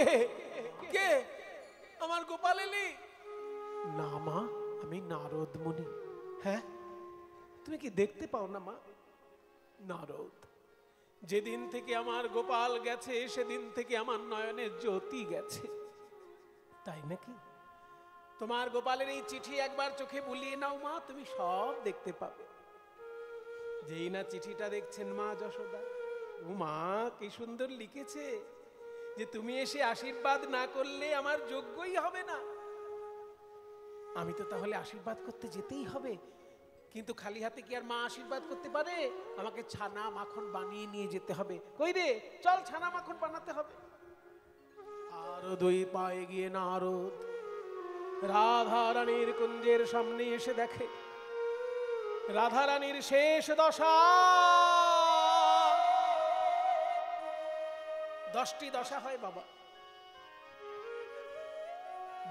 কে কে আমার গোপাল এলি? না মা, আমি নারদ মুনি। হ্যাঁ, তুমি কি দেখতে পাও না মা? নারদ, যেদিন থেকে আমার গোপাল গেছে সেদিন থেকে আমার নয়নের জ্যোতি গেছে। তাই নাকি? তোমার গোপালের এই চিঠি একবার চোখে বুলিয়ে নাও মা, তুমি সব দেখতে পাবে। যেই না চিঠিটা দেখছেন মা যশোদা, ও মা কি সুন্দর লিখেছে যে তুমি এসে আশীর্বাদ না করলে আমার যোগ্যই হবে না। আমি তো তাহলে আশীর্বাদ করতে যেতেই হবে, কিন্তু খালি হাতে কি আর মা আশীর্বাদ করতে পারে? আমাকে ছানা মাখন বানিয়ে নিয়ে যেতে হবে। কই রে, চল ছানা মাখন বানাতে হবে। আরো 2 পা এগিয়ে নারদ রাধা রানীর কুঞ্জের সামনে এসে দেখে রাধা রানীর শেষ দশা। 10টি দশা হয় বাবা,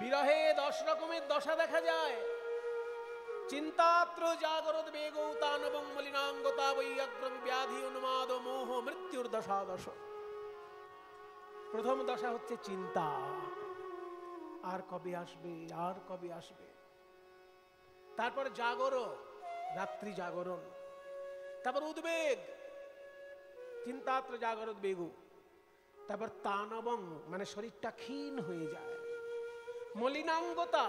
বিরহে 10 রকমের দশা দেখা যায়। চিন্তাত্র জাগরদ বেগৌতানবং মলিনাঙ্গতা বৈয়াগ্রং ব্যাধি উন্মাদ মোহ মৃত্যুর দশা দশ। প্রথম দশা হচ্ছে চিন্তা, আর কবে আসবে, আর কবে আসবে। তারপর জাগরণ, রাত্রি জাগরণ। তারপর উদ্বেগ, চিন্তাত্র জাগরদ বেগু। তারপর তানবং, মানে শরীরটা ক্ষীণ হয়ে যায়। মলিনাঙ্গতা,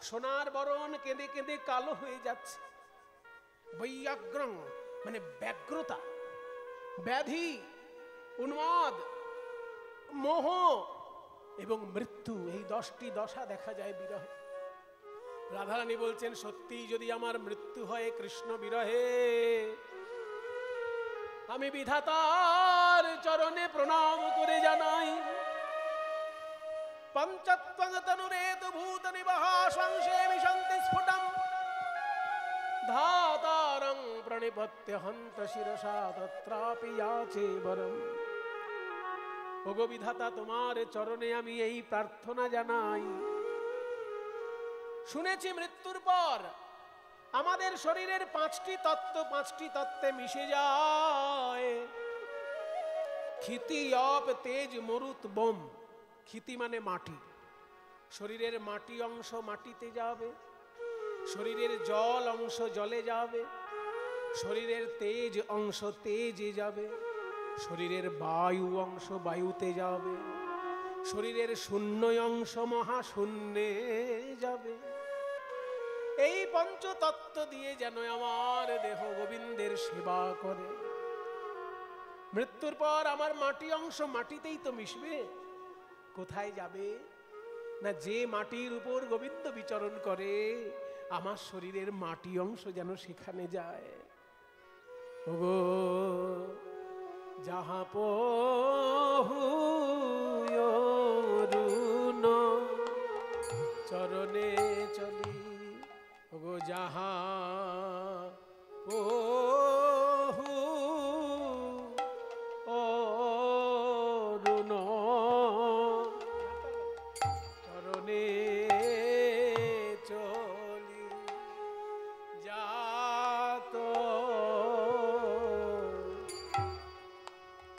সোনার বরণ কেঁদে কেঁদে কালো হয়ে যাচ্ছে। বৈয়াগ্রং, মানে ব্যগ্রতা। ব্যাধি, উন্মাদ, মোহ এবং মৃত্যু, এই 10টি দশা দেখা যায় বিরহে। রাধারানী বলছেন, সত্যি যদি আমার মৃত্যু হয় কৃষ্ণ বিরহে, আমি বিধাতার চরণে প্রণাম করে জানাই, পঞ্চত্বং তনুরেত ভূত নিবহাসংশে মিশন্তি স্ফুটম ধাতারং প্রণিপত্য হন্ত শিরসা তত্রাপি যাচে বরম। ওগো বিধাতা, তোমার চরণে আমি এই প্রার্থনা জানাই। শুনেছি মৃত্যুর পর আমাদের শরীরের 5টি তত্ত্বে মিশে যায়। ক্ষিতি, অপ, তেজ, মরুত, বোম। ক্ষিতি মানে মাটি, শরীরের মাটি অংশ মাটিতে যাবে, শরীরের জল অংশ জলে যাবে, শরীরের তেজ অংশ তেজে যাবে, শরীরের বায়ু অংশ বায়ুতে যাবে, শরীরের শূন্য অংশ মহাশূন্যে যাবে। এই পঞ্চতত্ত্ব দিয়ে যেন আমার দেহ গোবিন্দের সেবা করে। মৃত্যুর পর আমার মাটি অংশ মাটিতেই তো মিশবে, কোথায় যাবে না? যে মাটির উপর গোবিন্দ বিচরণ করে, আমার শরীরের মাটি অংশ যেন সেখানে যায়। ওগো যাহা পহুয়রুণ চরণে চলি, ওগো যাহা পহু অরুণ চরণে চলি, যাত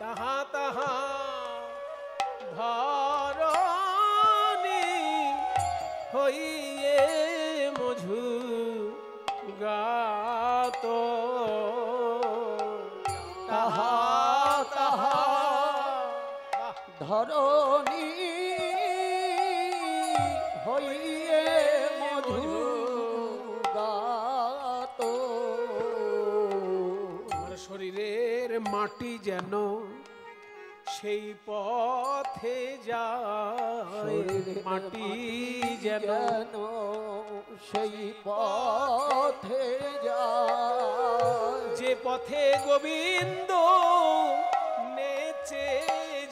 তাহা তাহা ধরণী হইয়ে মঝু গাত, তাহা তাহা ধরণী হইয়ে মধু গাত। আমার শরীরের মাটি যেন সেই পথে যায়, মাটি যেন সেই পথে যায়, যে পথে গোবিন্দ নেচে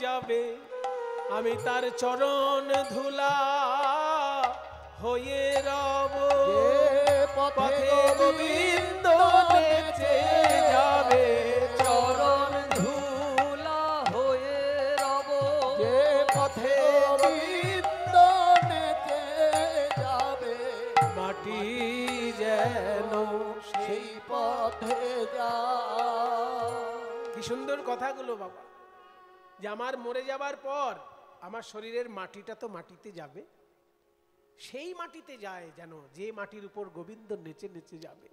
যাবে, আমি তার চরণ ধুলা হয়ে রব। যে পথে গোবিন্দ নেচে যাবে, চরণ ধুলা হয়ে রব। যে পথে গোবিন্দ নেচে যাবে, মাটি যেন সেই পথে যায়। কি সুন্দর কথাগুলো বাবা, যে আমার মরে যাবার পর আমার শরীরের মাটিটা তো মাটিতে যাবে, সেই মাটিতে যায় যেন যে মাটির উপর গোবিন্দ নেচে নেচে যাবে,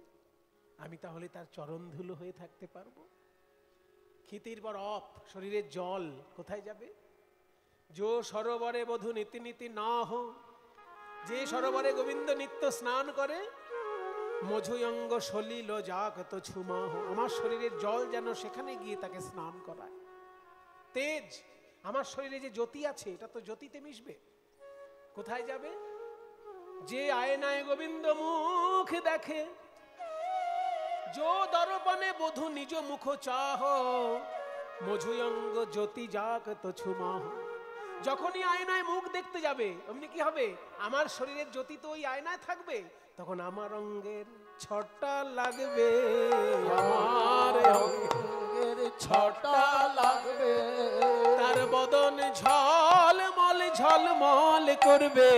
আমি তাহলে তার চরণ ধুলো হয়ে থাকতে পারবো। ক্ষিতির পর অপ, শরীরের জল কোথায় যাবে? যো সরোবরে বধূ নীতি নীতি না হো, যে সরোবরে গোবিন্দ নিত্য স্নান করে, মঝুয়ঙ্গ সলিল যাক তো ছুমাহ, আমার শরীরের জল যেন সেখানে গিয়ে তাকে স্নান করায়। তেজ, আমার শরীরে যে জ্যোতি আছে এটা তো জ্যোতিতে মিশবে, কোথায় যাবে? যে আয়নায় গোবিন্দ মুখ দেখে, যো দর্পণে বধূ নিজ মুখ চাহ, মঝুয়ঙ্গ জ্যোতি যাক তো ছুমাহ। যখনই আয়নায় মুখ দেখতে যাবে অমনি কি হবে? আমার শরীরের জ্যোতি তো ওই আয়নায় থাকবে, তখন আমার অঙ্গের ছটা লাগবে, আমার অঙ্গের ছটা লাগবে, তার বদন ঝলমল ঝলমল করবে,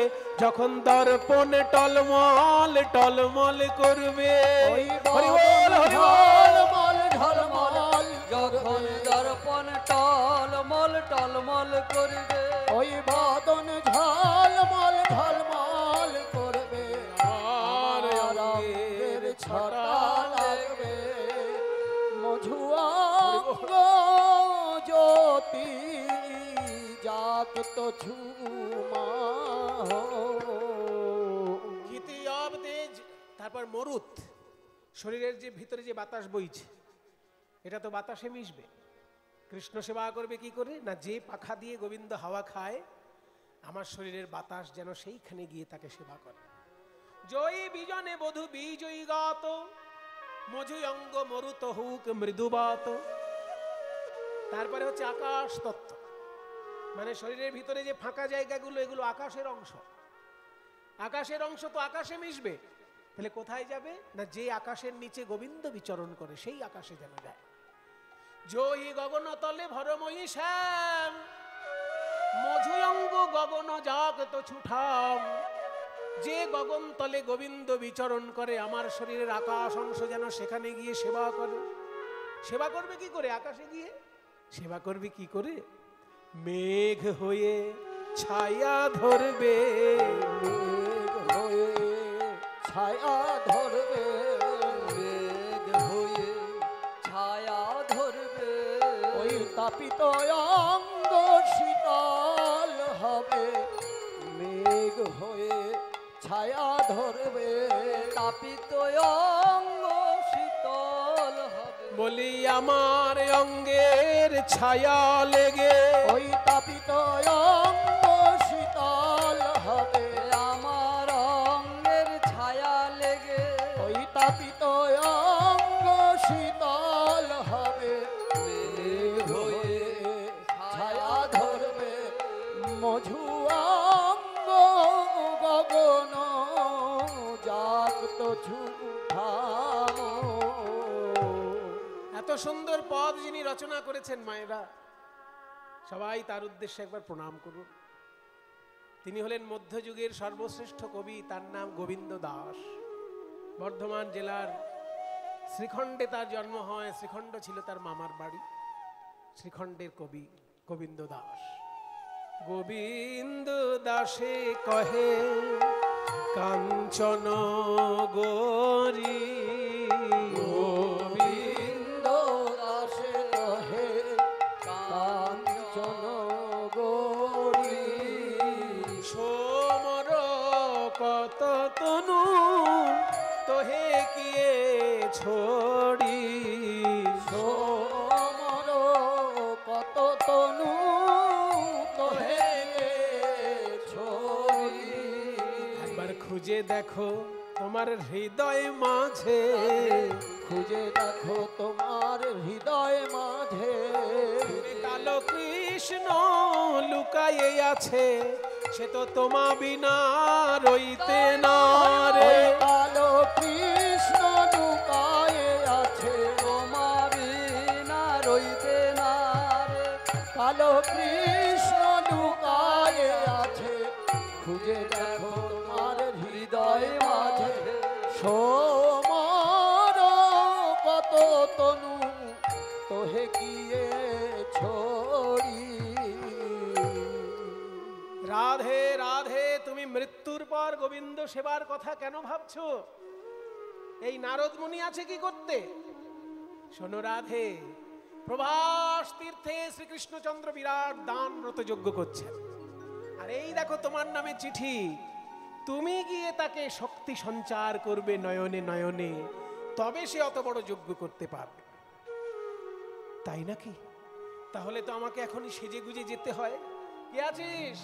যখন দর্পণ টলমল টলমল করবে। হরি বল হরি বল, ঝলমল যখন দর্পণ টলমল টলমল করবে, ওই বদন ঝলমল ঝলমল করবে, আর রঙের ছটা লাগবে, মঝুয়াঙ্গ জ্যোতি যাক তো ঝুমা। গীতি অব তেজ, তারপর মরুত, শরীরের যে ভিতরে যে বাতাস বইছে এটা তো বাতাসে মিশবে। কৃষ্ণ সেবা করবে কি করে? না যে পাখা দিয়ে গোবিন্দ হাওয়া খায়, আমার শরীরের বাতাস যেন সেইখানে গিয়ে তাকে সেবা করে। জয়ী বিজনে বধূ বিজয়ী গাত, মঝুয়ঙ্গ মরুত হুক মৃদুবাত। তারপরে হচ্ছে আকাশ তত্ত্ব, মানে শরীরের ভিতরে যে ফাঁকা জায়গাগুলো এগুলো আকাশের অংশ, আকাশের অংশ তো আকাশে মিশবে, তাহলে কোথায় যাবে? না যে আকাশের নিচে গোবিন্দ বিচরণ করে সেই আকাশে যেন যায়। জয়ী গগন তলে ভরময়ী শ্যাম, মঝুয়ঙ্গ গগন যাক তো ছুঠাম। যে গগন তলে গোবিন্দ বিচরণ করে, আমার শরীরের আকাশ অংশ যেন সেখানে গিয়ে সেবা করে। সেবা করবে কি করে? আকাশে গিয়ে সেবা করবে কি করে? মেঘ হয়ে ছায়া ধরবে, মেঘ হয়ে ছায়া ধরবে, মেঘ হয়ে ছায়া ধরবে, ওই তাপিত অঙ্গ শীতল হবে, মেঘ হয়ে ছায়া ধরবে, তাপিত অঙ্গ শীতল হবে। বলি আমার অঙ্গের ছায়া লেগে, ওই তাপিত অঙ্গ শীতল হবে, আমার অঙ্গের ছায়া লেগে, ওই তাপিত অঙ্গ শীতল হবে, মেঘ হয়ে ছায়া ধরবে, মঝুয়াঙ্গ গগন যাক তো ঝুঠাম। এত সুন্দর পদ যিনি রচনা করেছেন মায়েরা, সবাই তার উদ্দেশ্যে একবার প্রণাম করুন। তিনি হলেন মধ্যযুগের সর্বশ্রেষ্ঠ কবি, তার নাম গোবিন্দ দাস। বর্ধমান জেলার শ্রীখণ্ডে তার জন্ম হয়, শ্রীখণ্ড ছিল তার মামার বাড়ি। শ্রীখণ্ডের কবি গোবিন্দ দাস। গোবিন্দ দাসে কহে কাঞ্চন গৌরী, গোবিন্দ দাসে কহে কাঞ্চন গৌরী, সোমর কত তনু তোহে কিয়ে ছড়ি, সোমর কত তনু তোহে ছড়ি। একবার খুঁজে দেখো তোমার হৃদয় মাঝে, খুঁজে দেখো তোমার হৃদয় মাঝে, কালো কৃষ্ণ লুকায়ে আছে, সে তো তোমা বিনা রইতে না রে। কালো কৃষ্ণ লুকায়ে আছে, তোমা বিনা রইতে না রে, কালো কৃষ্ণ লুকায়ে আছে, খুঁজে দেখো তোমার হৃদয় মাঝে, সোমর কত তনু তোহে কিয়ে ছড়ি। রাধে রাধে, তুমি মৃত্যুর পর গোবিন্দ সেবার কথা কেন ভাবছো? এই নারদ মুনি আছে কি করতে? শোনো রাধে, প্রভাস তীর্থে শ্রীকৃষ্ণচন্দ্র বিরাট দান ব্রত যজ্ঞ করছেন, আর এই দেখো তোমার নামে চিঠি। তুমি গিয়ে তাকে শক্তি সঞ্চার করবে নয়নে নয়নে, তবে সে অত বড় যজ্ঞ করতে পারবে, তাই নাকি? তাহলে তো আমাকে এখনই সেজে গুজে যেতে হয়। কে আছিস?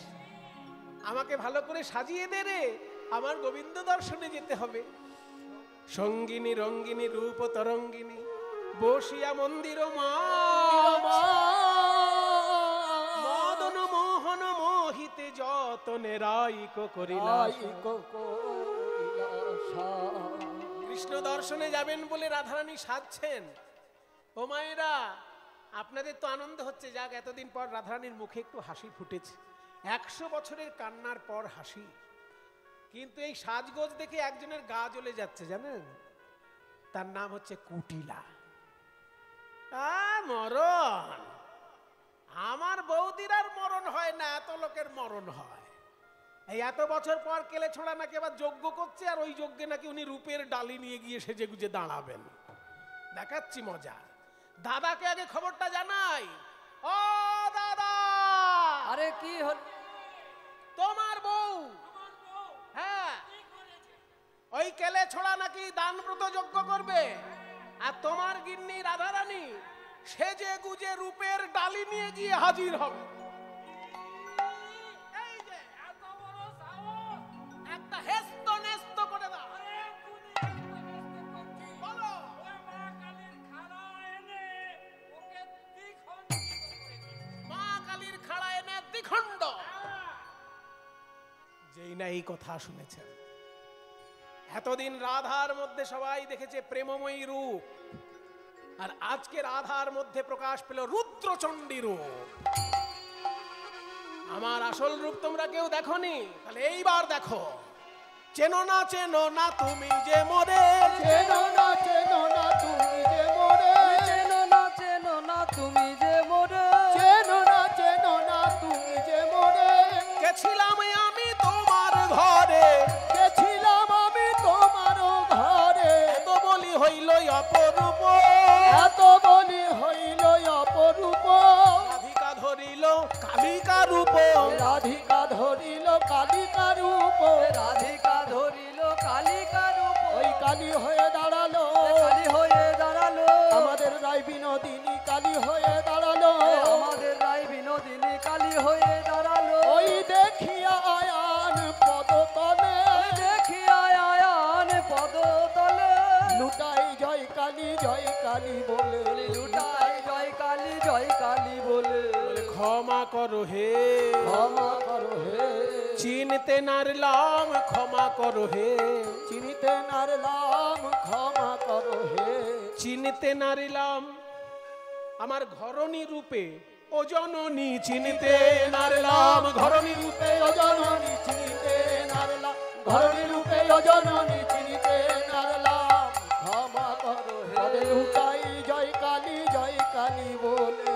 আমাকে ভালো করে সাজিয়ে দে রে, আমার গোবিন্দ দর্শনে যেতে হবে। সঙ্গিনী রঙ্গিনী রূপ তরঙ্গিনী বসিয়া মন্দির মদন মোহন মোহিতে যতনে রাইক করিলা। কৃষ্ণ দর্শনে যাবেন বলে রাধারানী সাজছেন। ও মায়েরা, আপনাদের তো আনন্দ হচ্ছে, যাক এতদিন পর রাধারানীর মুখে একটু হাসি ফুটেছে। 100 বছরের কান্নার পর হাসি। কিন্তু এই সাজগোজ দেখে একজনের গা জ্বলে যাচ্ছে, জানেন? তার নাম হচ্ছে কুটিলা। মরণ, আমার বৌদির আর মরণ হয় না, এত লোকের মরণ হয়। এই এত বছর পর কেলে ছোড়া নাকি আবার যজ্ঞ করছে, আর ওই যজ্ঞে নাকি উনি রূপের ডালি নিয়ে গিয়ে সেজে গুজে দাঁড়াবেন। দেখাচ্ছি মজা। দাদাকে আগে খবরটা জানাই। ও দাদা! আরে কি হল? তোমার বউ, হ্যাঁ, ওই কেলে ছোড়া নাকি দান ব্রত যজ্ঞ করবে, আর তোমার গিন্নি রাধারানী সেজে গুজে রূপের ডালি নিয়ে গিয়ে হাজির হবে। এই যে এত বড় সাহস, একটা হেস্ত নেস্ত করে দাও। বলো। মা কালীর খাড়া এনে দ্বিখণ্ড। যেই না এই কথা শুনেছেন, এতদিন রাধার মধ্যে সবাই দেখেছে প্রেমময়ী রূপ, আর আজকে রাধার মধ্যে প্রকাশ পেল রুদ্রচণ্ডী রূপ। আমার আসল রূপ তোমরা কেউ দেখোনি, তাহলে এইবার দেখো। চেনো না তুমি যে মোরে, চেনো না তুমি যে মোরে, চেনো না তুমি যে মোরে, চেনো না তুমি যে মোরে। গেছিলাম আমি তোমার ঘরে, গেছিলাম আমি তোমার ঘরে, এত বলি হইল অপরূপ, এত বলি হইল অপরূপ। রাধিকা ধরিল কালিকা রূপ, রাধিকা ধরিল কালিকা রূপ, রাধিকা ধরিল কালিকা রূপ। ওই কালী হয়ে দাঁড়ালো, কালী হয়ে দাঁড়ালো আমাদের রায় বিনোদিনী, কালী হয়ে দাঁড়ালো আমাদের রায় বিনোদিনী, কালী হয়ে দাঁড়ালো। ওই দেখিয়া আয়ান পদতলে, দেখিয়া আয়ান পদতলে, লুটাই জয় কালী বলে, লুটাই জয় কালী বলে। ক্ষমা করো হে, ক্ষমা করো হে, চিনতে নারলাম, ক্ষমা করো হে, চিনিতে নারলাম, ক্ষমা করো হে, চিনতে নারলাম আমার ঘরণী রূপে ও জননী, চিনতে নারলাম ঘরণী রূপে ও জননী, চিনিতে নারলাম ঘরণী রূপে ও জননী, চিনিতে নারলাম, ক্ষমা করো হে। লুটাই জয় কালী বলে।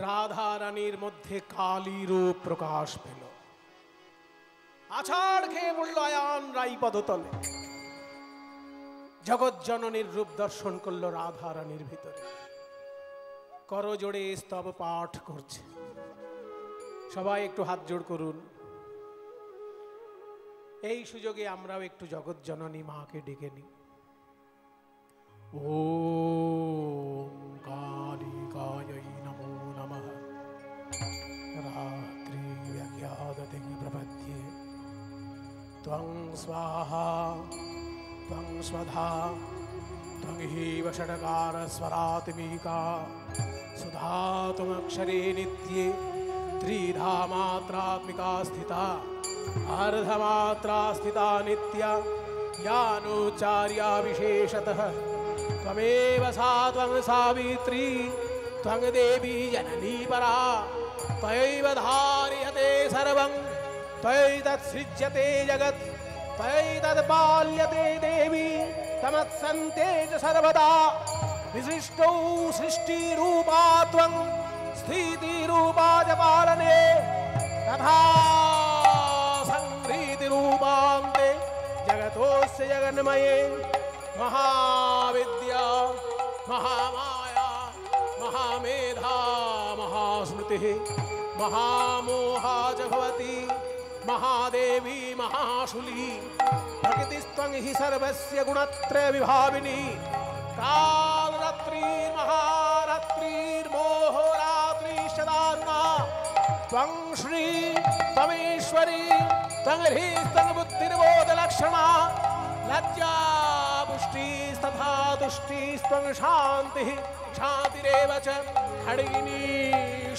রাধা রানীর মধ্যে কালী রূপ প্রকাশ পেল। আছাড় খেয়ে পড়ল আয়ান রাই পদতলে। জগৎ জননীর রূপ দর্শন করলো রাধা রানীর ভিতরে। করজোড়ে স্তব পাঠ করছে। সবাই একটু হাত জোড় করুন। এই সুযোগে আমরাও একটু জগৎ জননী মাকে ডেকে নিই। ওম কালিকাयै নমো নমঃ। রাত্রি ব্যজ্ঞাদতে প্রপদ্যে ত্বং স্বাহা ত্বং স্বধা ত্বং হিব ষডকার স্বরাত্মিকা সুধা ত্বমক্ষরে নিত্যে ত্রিধা মাত্রাত্মিকা স্থিতা अर्धमात्रा स्थिता नित्या ज्ञानोच्चार्या विशेषतः त्वमेव सा त्वं सावित्री त्वं देवी जननी परा त्वयैव धार्यते सर्वं त्वयैतत्सृज्यते जगत् त्वयैतत्पाल्यते देवी तमत्सन्ते च सर्वदा विशिष्टौ सृष्टिरूपा त्वं स्थितिरूपा च पालने तथा संहृति रूपान्ते जगतोस्य जगन्मये महाविद्या महामाया महामेधा महास्मृतिः महामोहा च भवति महादेवी महाशूली प्रकृतिस्त्वं हि सर्वस्य गुणत्रय विभाविनी कालरात्रिर्महारात्रिर्मोहरात्रिश्च त्वं श्री त्वमेश्वरी त्वं ह्रीस्त्वं बुद्धिर्बोधलक्षणा लज्जा पुष्टिस्तथा तुष्टिस्त्वं शान्तिः शान्तिरेव च खड्गिनी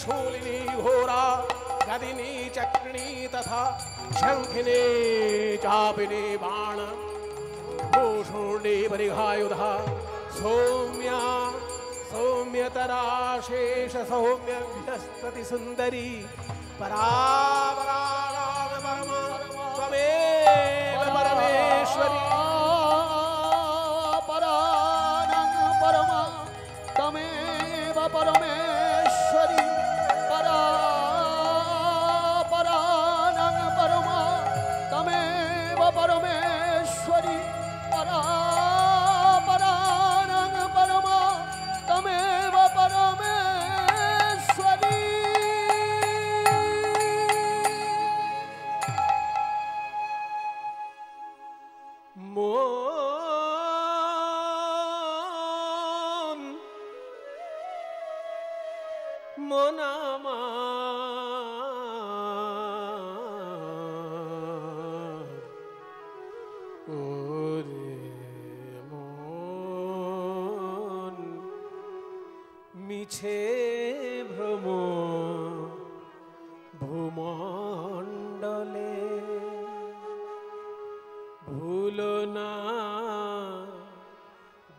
शूलिनी घोरा गदिनी चक्रिणी तथा शंखिनी चापिनी बाण भूषुण्डी परिघायुधा सौम्या सौम्यतरा शेष सौम्य विहस्पति सुंदरी परापरागाम परमा त्वमेव परमेश्वरी परानं परमा तमेव परमेश्वरी परानं परमा तमेव परमेश्वरी परानं परमा तमेव परमेश्वरी মন মন আমার ওরে মন মিছে ভ্রম ভূমণ্ডলে ভুলো না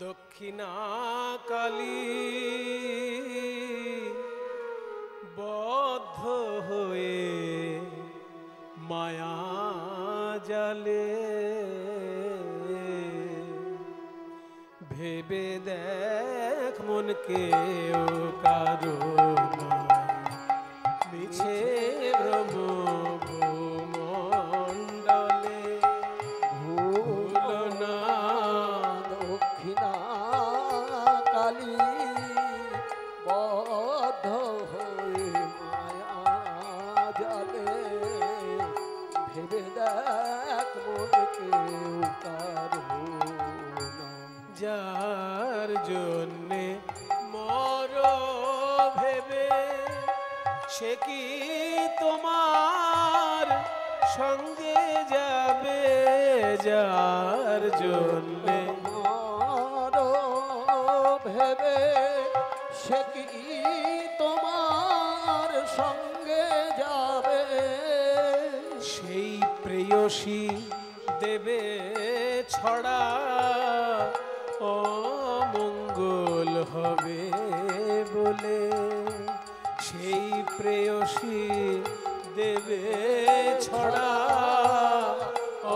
দক্ষিণা কালী বদ্ধ হয়ে মায়া জালে ভেবে দেখ মনকে ও কারো মিছে ভ্রম ভূমণ্ডলে ভুলো না দক্ষিণা কালী বদ্ধ হয়ে মায়া জালে ভেবে দেখ মনকে কারো যার জন্যে মর ভেবে সে কি তোমার সঙ্গে যাবে যার জন্যে ভেবে সে কি তোমার সঙ্গে যাবে সেই প্রেয়সী দেবে ছড়া অমঙ্গল হবে বলে সেই প্রেয়সী দেবে ছড়া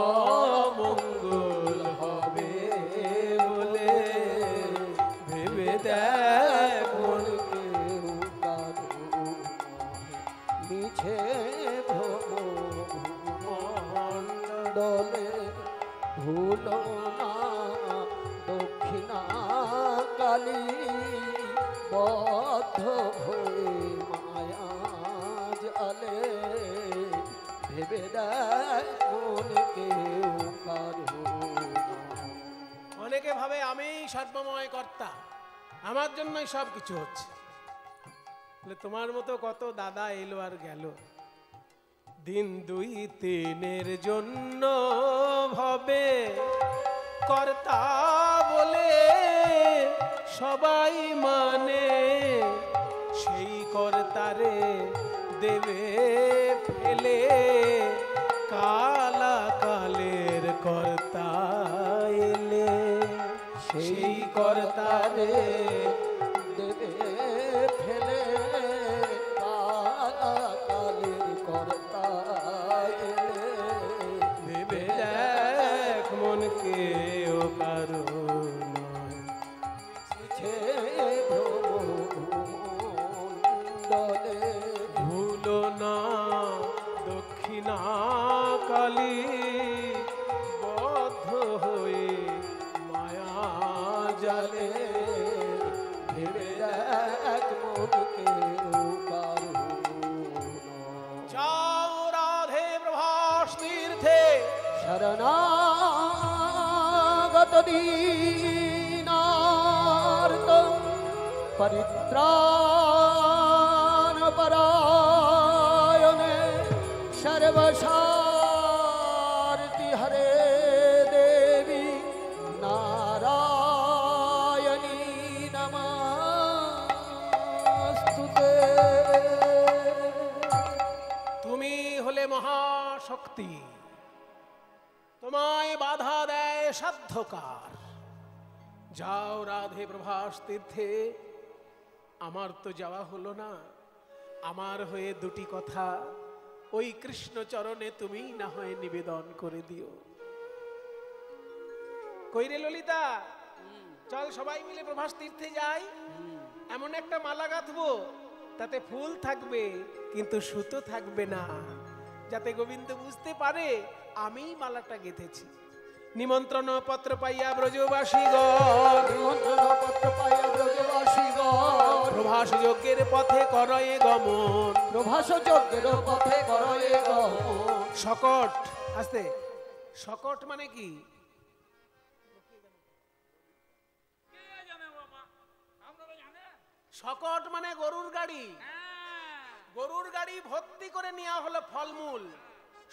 অমঙ্গল হবে বলে ভেবে দেখ মনকে মিছে ভ্রমণ্ডলে ভুলো না দক্ষিণা কালী বদ্ধ হয়ে মায়া জালে ভেবে দেখ মনকে কারো অনেকে ভাবে আমিই সর্বময় কর্তা, আমার জন্যই সব কিছু হচ্ছে। তোমার মতো কত দাদা এলো আর গেল, দিন দুই তিনের জন্য ভবে কর্তা বলে সবাই মানে, সেই কর্তারে দেবে ফেলে কালা কালের কর্তা এলে, সেই কর্তারে দেবে ফেলে কালের কর্তা এলে ভেবে দেখ মনকে ও কারো মিছে ভ্রমণ্ডলে ভুলো না শরণাগত দীনার্ত পরিত্রাণ পরায়ণে সর্বসারতি হরে দেবী নারায়ণী নমস্তুতে। তুমি হলে মহাশক্তি, তোমায় বাধা দেয় সাধ্যকার। যাও রাধে প্রভাস তীর্থে, আমার তো যাওয়া হলো না। আমার হয়ে দুটি কথা ওই কৃষ্ণ চরণে তুমি না হয় নিবেদন করে দিও। কইরে ললিতা, চল সবাই মিলে প্রভাস তীর্থে যাই। এমন একটা মালা গাঁথবো, তাতে ফুল থাকবে কিন্তু সুতো থাকবে না, যাতে গোবিন্দ বুঝতে পারে আমি মালাটা গেঁথেছি। নিমন্ত্রণ পত্র পাইয়া ব্রজবাসীগণ, নিমন্ত্রণ পত্র পাইয়া ব্রজবাসীগণ, প্রভাস যজ্ঞের পথে করয়ে গমন। প্রভাস যজ্ঞের পথে করয়ে গমন। শকট, আস্তে, শকট মানে কি? শকট মানে গরুর গাড়ি। গরুর গাড়ি ভর্তি করে নেওয়া হলো ফলমূল।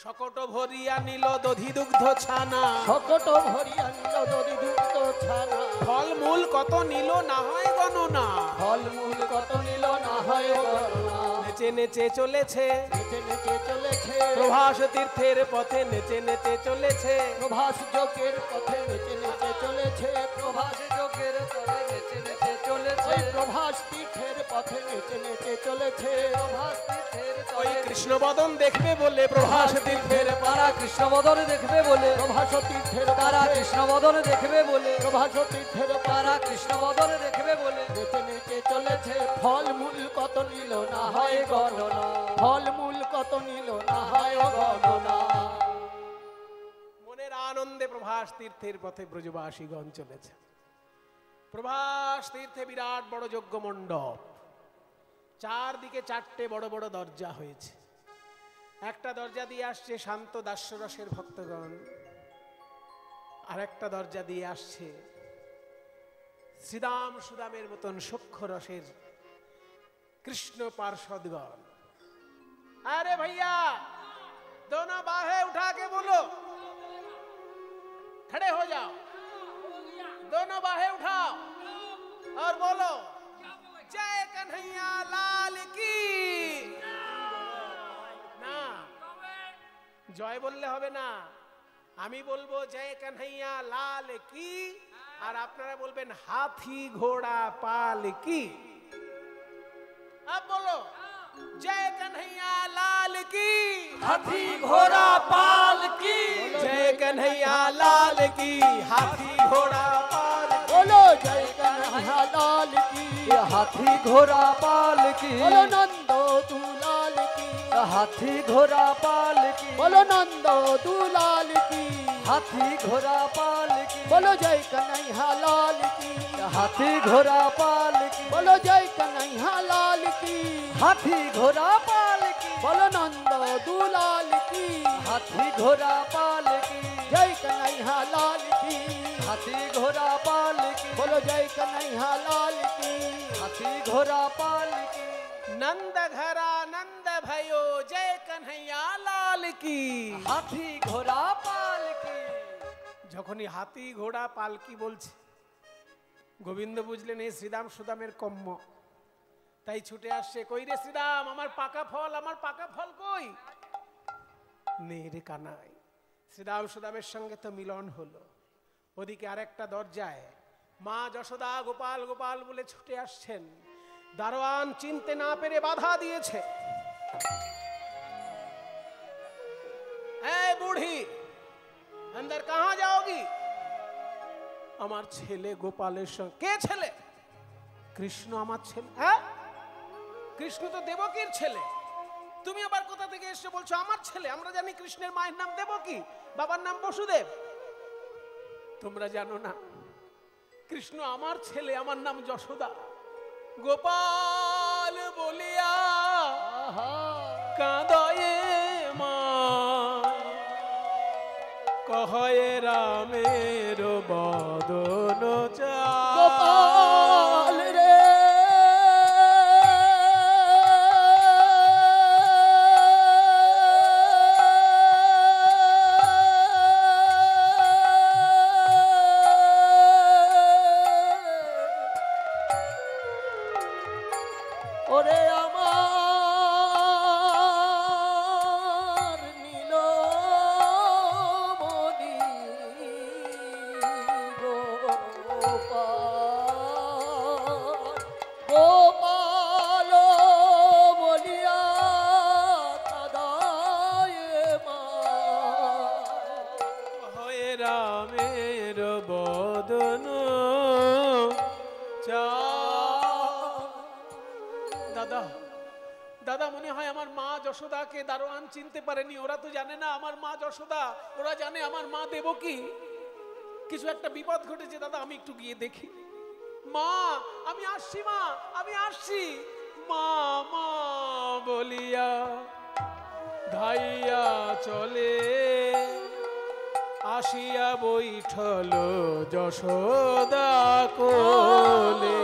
শকট ভরিয়া নিল দধি দুগ্ধ ছানা। শকট ভরিয়া নিল দধি দুগ্ধ ছানা। ফলমূল কত নিল না হয় গণনা। ফলমূল কত নিল না হয় গণনা। নেচে নেচে চলেছে, নেচে নেচে চলেছে, প্রভাস তীর্থের পথে নেচে নেচে চলেছে। প্রভাস যজ্ঞের পথে নেচে নেচে চলেছে, প্রভাস যজ্ঞের পথে নেচে নেচে চলেছে, প্রভাস তীর্থের পথে নেচে নেচে চলেছে, প্রভাস তীর্থের ওই কৃষ্ণবদন দেখবে বলে প্রভাস তীর্থের তারা কৃষ্ণবদন দেখবে বলে, প্রভাস তীর্থের তারা কৃষ্ণবদন দেখবে বলে, প্রভাস তীর্থের তারা কৃষ্ণবদন দেখবে বলে নেচে নেচে চলেছে। ফলমূল কত নিল না হয় গণনা, ফলমূল কত নিল না হয় গণনা। মনের আনন্দে প্রভাস তীর্থের পথে ব্রজবাসীগণ চলেছে। প্রভাস তীর্থে বিরাট বড় যজ্ঞ মণ্ডপ, চারদিকে চারটে বড় বড় দরজা হয়েছে। একটা দরজা দিয়ে আসছে শান্ত দাস্যরসের ভক্তগণ, আর একটা দরজা দিয়ে আসছে শ্রীদাম সুদামের মতন সূক্ষ্ম রসের कृष्ण पार्षदगण। अरे भैया दोनों बाहें उठा के बोलो, खड़े हो जाओ, दोनों बाहें उठाओ और बोलो जय कन्हैया लाल की। ना জয় বললে হবে না, আমি বলবো জয় কানহাইয়া লাল কি, আর আপনারা বলবেন হাতি ঘোড়া পাল কি। अब बोलो जय कन्हैया लाल की, हाथी घोड़ा पाल की, जय कन्हैया लाल की, हाथी घोड़ा पाल की। बोलो जय कन्हैया लाल की, हाथी घोड़ा पाल की, बोलो नंदो दुलाल की, हाथी घोड़ा पाल की, बोलो नंदो दुलाल की, हाथी घोड़ा पाल की, बोलो जय कन्हैया लाल की, हाथी घोड़ा पाल की, बोलो जय कन्हैया लाल की, हाथी घोड़ा पाल की, बोलो नंदो दुलाल की, हाथी घोड़ा पाल की, जय कन्हैया लाल की, हाथी घोड़ा पाल की, बोलो जय कन्हैया लाल की, हाथी घोड़ा पाल की। नंद घरा नंद भयो जय कन्हैया लाल की, हाथी घोड़ा पाल की। যখনই হাতি ঘোড়া পালকি বলছে গোবিন্দ বুঝলেন এই শ্রীদাম সুদামের কম্ম, তাই ছুটে আসছে, কই রে শ্রীদাম, আমার পাকা ফল কই? নেই রে কানাই। শ্রীদাম সুদামের সঙ্গে তো মিলন হলো। ওদিকে আরেকটা দরজায় মা যশোদা গোপাল গোপাল বলে ছুটে আসছেন। দারোয়ান চিনতে না পেরে বাধা দিয়েছে, এই বুড়ি अंदर कहां जाओगी? আমার ছেলে গোপালের সঙ্গে। কে ছেলে? কৃষ্ণ আমার ছেলে। হ্যাঁ, কৃষ্ণ তো দেবকীর ছেলে। তুমি আবার কোথা থেকে এসে বলছো আমার ছেলে? আমরা জানি কৃষ্ণের মায়ের নাম দেবকী, বাবার নাম বসুদেব। তোমরা জানো না কৃষ্ণ আমার ছেলে, আমার নাম যশোদা। গোপাল বলিয়া কাঁদয়ে মা, হয় রামের বদন চায়। গোপাল রে ওরে আমার নীলমণি গোপাল বলিয়া কাদায় মা হয় রামের বদন চায়। দাদা দাদা মনে হয় আমার মা যশোদাকে দারোয়ান চিনতে পারেনি। ওরা তো জানে না আমার মা যশোদা, ওরা জানে আমার মা দেবকী। কিছু একটা বিপদ ঘটেছে দাদা, আমি একটু গিয়ে দেখি। মা আমি আসছি, মা আমি আসছি। মা মা বলিয়া ধাইয়া চলে আসিয়া বৈঠল যশোদা কোলে।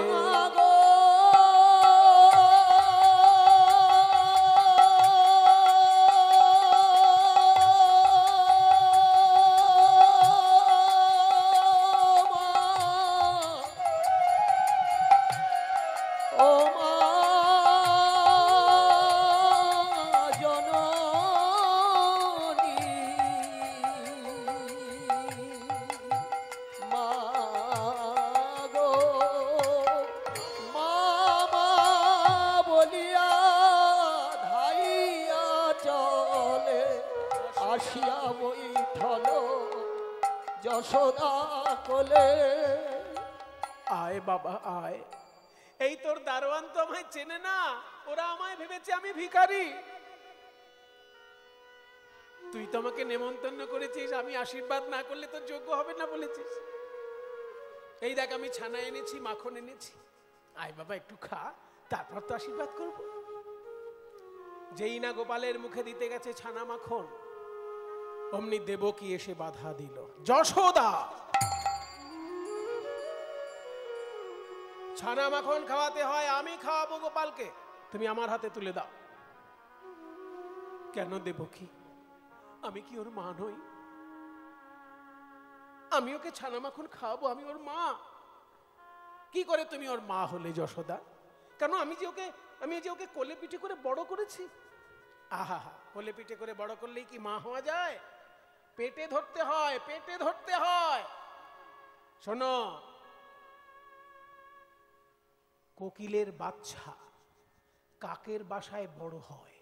আসিয়া বৈঠল যশোদা কোলে। আয় বাবা আয়, এই তোর দারোয়ান তো আমায় চেনে না, ওরা আমায় ভেবেছে আমি ভিখারি। তুই তো আমাকে নেমন্তন্ন করেছিস, আমি আশীর্বাদ না করলে তোর যোগ্য হবে না বলেছিস। এই দেখ আমি ছানা এনেছি, মাখন এনেছি, আয় বাবা একটু খা, তারপর তো আশীর্বাদ করব। যেই না গোপালের মুখে দিতে গেছে ছানা মাখন, অমনি দেবকী এসে বাধা দিল। যশোদা, ছানা মাখন খাওয়াতে হয়, আমি খাওয়াবো গোপালকে, তুমি আমার হাতে তুলে দাও। কেন দেবকী, আমি কি ওর মা নই? আমি ওকে ছানা মাখন খাওয়াবো, আমি ওর মা। কি করে তুমি ওর মা হলে যশোদা? কেন আমি যে ওকে কোলে পিঠে করে বড় করেছি। আহা, কোলে পিঠে করে বড় করলেই কি মা হওয়া যায়? পেটে ধরতে হয়, পেটে ধরতে হয়। শোনো, কোকিলের বাচ্চা কাকের বাসায় বড় হয়,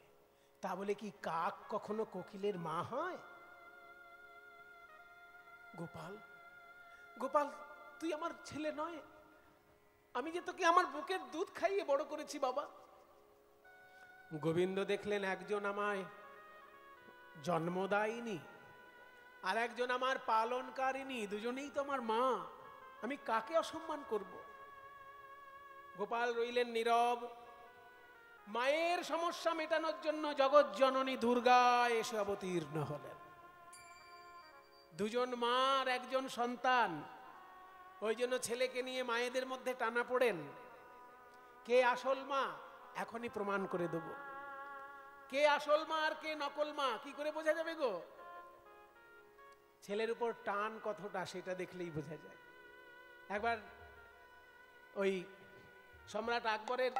তা বলে কি কাক কখনো কোকিলের মা হয়? গোপাল, গোপাল তুই আমার ছেলে নয়, আমি যে তোকে আমার বুকের দুধ খাইয়ে বড় করেছি বাবা। গোবিন্দ দেখলেন একজন আমায় জন্মদায়িনী আর একজন আমার পালনকারিণী, দুজনেই তো আমার মা, আমি কাকে অসম্মান করব? গোপাল রইলেন নীরব। মায়ের সমস্যা মেটানোর জন্য জগৎ জননী দুর্গা এসে অবতীর্ণ হলেন। দুজন মার একজন সন্তান, ওই জন্য ছেলেকে নিয়ে মায়েদের মধ্যে টানা পড়েন। কে আসল মা এখনই প্রমাণ করে দেব। কে আসল মা আর কে নকল মা কি করে বোঝা যাবে গো? ছেলের উপর টান কতটা সেটা দেখলেই বোঝা যায়। একবার ওই সম্রাট আকবরের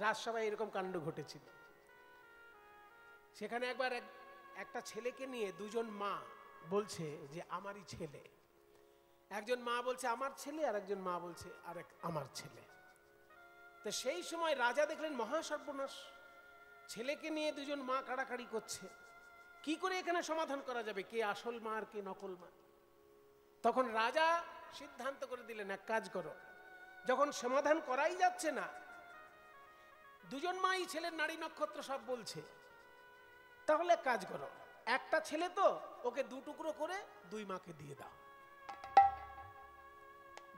রাজসভায় এরকম কাণ্ড ঘটেছিল। সেখানে একবার একটা ছেলেকে নিয়ে দুজন মা বলছে যে আমারই ছেলে। একজন মা বলছে আমার ছেলে, আর একজন মা বলছে আরেক আমার ছেলে। তো সেই সময় রাজা দেখলেন মহা সর্বনাশ, ছেলেকে নিয়ে দুজন মা কাড়াকাড়ি করছে, কি করে এখানে সমাধান করা যাবে, কে আসল মা আর কে নকল মা? তখন রাজা সিদ্ধান্ত করে দিলেন, এক কাজ করো, যখন সমাধান করাই যাচ্ছে না, দুজন মাই ছেলের নারী নক্ষত্র সব বলছে, তাহলে এক কাজ করো, একটা ছেলে তো ওকে দু টুকরো করে দুই মাকে দিয়ে দাও।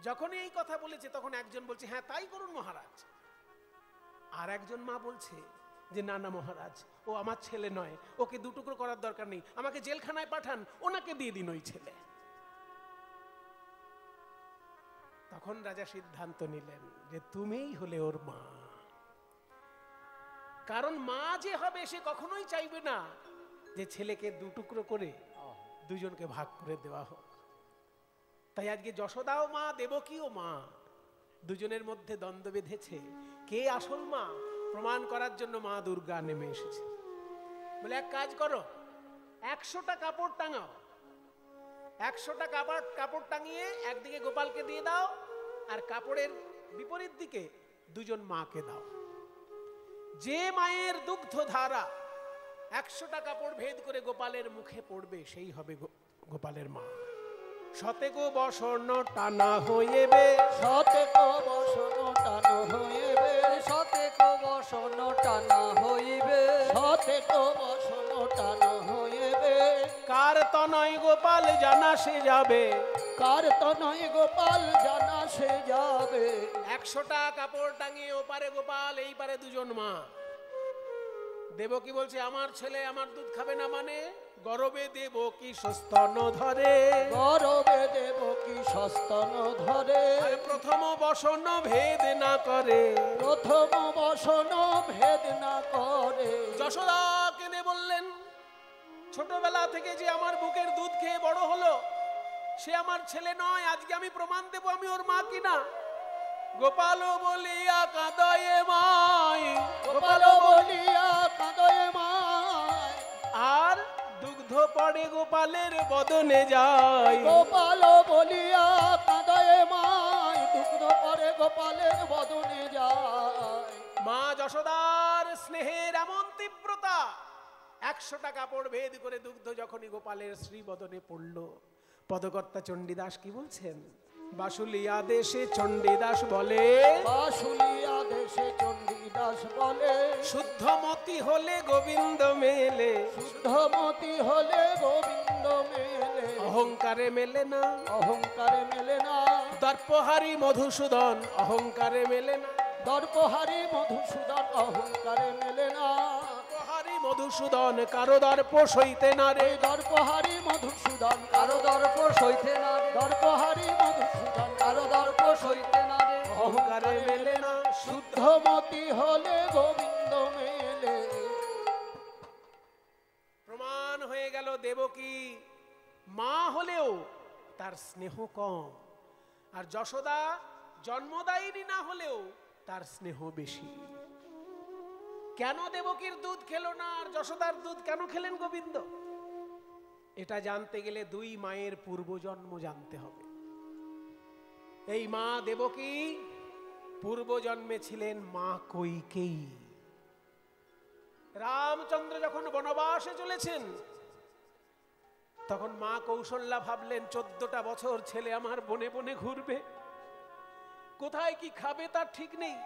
যখনই এই কথা বলেছে তখন একজন বলছে হ্যাঁ তাই করুন মহারাজ, আর একজন মা বলছে যে না না মহারাজ, ও আমার ছেলে নয়, ওকে দুটুকরো করার দরকার নেই, আমাকে জেলখানায় পাঠান, ওনাকে দিয়ে দিন ওই ছেলে। তখন রাজা সিদ্ধান্ত নিলেন যে তুমিই হলে ওর মা। কারণ মা যে হবে সে কখনোই চাইবে না যে ছেলেকে দুটুকরো করে দুজনকে ভাগ করে দেওয়া হোক। তাই আজকে যশোদাও মা, দেবকীও মা, দুজনের মধ্যে দ্বন্দ্ব বেঁধেছে। কে আসল মা প্রমাণ করার জন্য মা দুর্গা নেমে এসেছে। বলে এক কাজ করো, 100টা কাপড় টাঙাও, 100টা কাপড় টাঙিয়ে একদিকে গোপালকে দিয়ে দাও, আর কাপড়ের বিপরীত দিকে দুজন মাকে দাও। যে মায়ের দুগ্ধ ধারা 100টা কাপড় ভেদ করে গোপালের মুখে পড়বে সেই হবে গোপালের মা। শতেক বসন টানা হইবে, শতেক বসন টানা হইবে, শতেক বসন টানা হইবে, শতেক বসন টানা হইবে। কার তনয় গোপাল জানা সে যাবে, কার তনয় গোপাল জানা সে যাবে। 100টা কাপড় টাঙিয়ে ওপারে গোপাল, এই পারে দুজন মা। দেবকী বলছে আমার ছেলে আমার দুধ খাবে না, মানে গরবে দেবকী সস্তন ধরে, গরবে দেবকী সস্তন ধরে। আর প্রথম বসন ভেদ না করে, প্রথম বসন ভেদ না করে। যশোদা কেঁদে বললেন ছোটবেলা থেকে যে আমার বুকের দুধ খেয়ে বড় হলো সে আমার ছেলে নয়, আজকে আমি প্রমাণ দেব আমি ওর মা কিনা। গোপাল বলিয়া কাঁদয়ে মাই, গোপাল বলিয়া কাঁদয়ে মাই, আর দুগ্ধ পড়ে গোপালের বদনে যায়। গোপাল বলিয়া কাঁদয়ে মাই, দুগ্ধ পরে গোপালের বদনে যায়। মা যশোদার স্নেহের এমন তীব্রতা, 100টা কাপড় ভেদ করে দুগ্ধ যখনই গোপালের শ্রী বদনে পড়ল, পদকর্তা চণ্ডীদাস কি বলছেন? বাসুলিয়া দেশে চণ্ডীদাস বলে, বাসুলিয়া দেশে চণ্ডীদাস বলে, শুদ্ধমতি হলে গোবিন্দ মেলে, শুদ্ধমতি হলে গোবিন্দ মেলে। অহংকারে মেলে না, অহংকারে মেলে না, দর্পহারি মধুসূদন, অহংকারে মেলে না, দর্পহারি মধুসূদন, অহংকারে মেলে না। দর্পহারি মধুসূদন কারো দর্প সইতে না রে, দর্পহারি মধুসূদন, কারো দর্প সইতে না রে, দর্পহারি মধুসূদন, কারো দর্প সইতে না রে। অহংকারে মেলে না, শুদ্ধ শুদ্ধমতি হলে গোবিন্দ মেলে। প্রমাণ হয়ে গেল দেবকী মা হলেও তার স্নেহ কম, আর যশোদা জন্মদায়িনী না হলেও তার স্নেহ বেশি। কেন দেবকীর দুধ খেলো না আর যশোদার দুধ কেন খেলেন গোবিন্দ? এটা জানতে গেলে দুই মায়ের পূর্বজন্ম জানতে হবে। এই মা দেবকী পূর্বজন্মে ছিলেন মা কইকেয়ী। রামচন্দ্র যখন বনবাসে চলেছেন তখন মা কৌশল্যা ভাবলেন 14টা বছর ছেলে আমার বনে বনে ঘুরবে, কোথায় কি খাবে তার ঠিক নেই,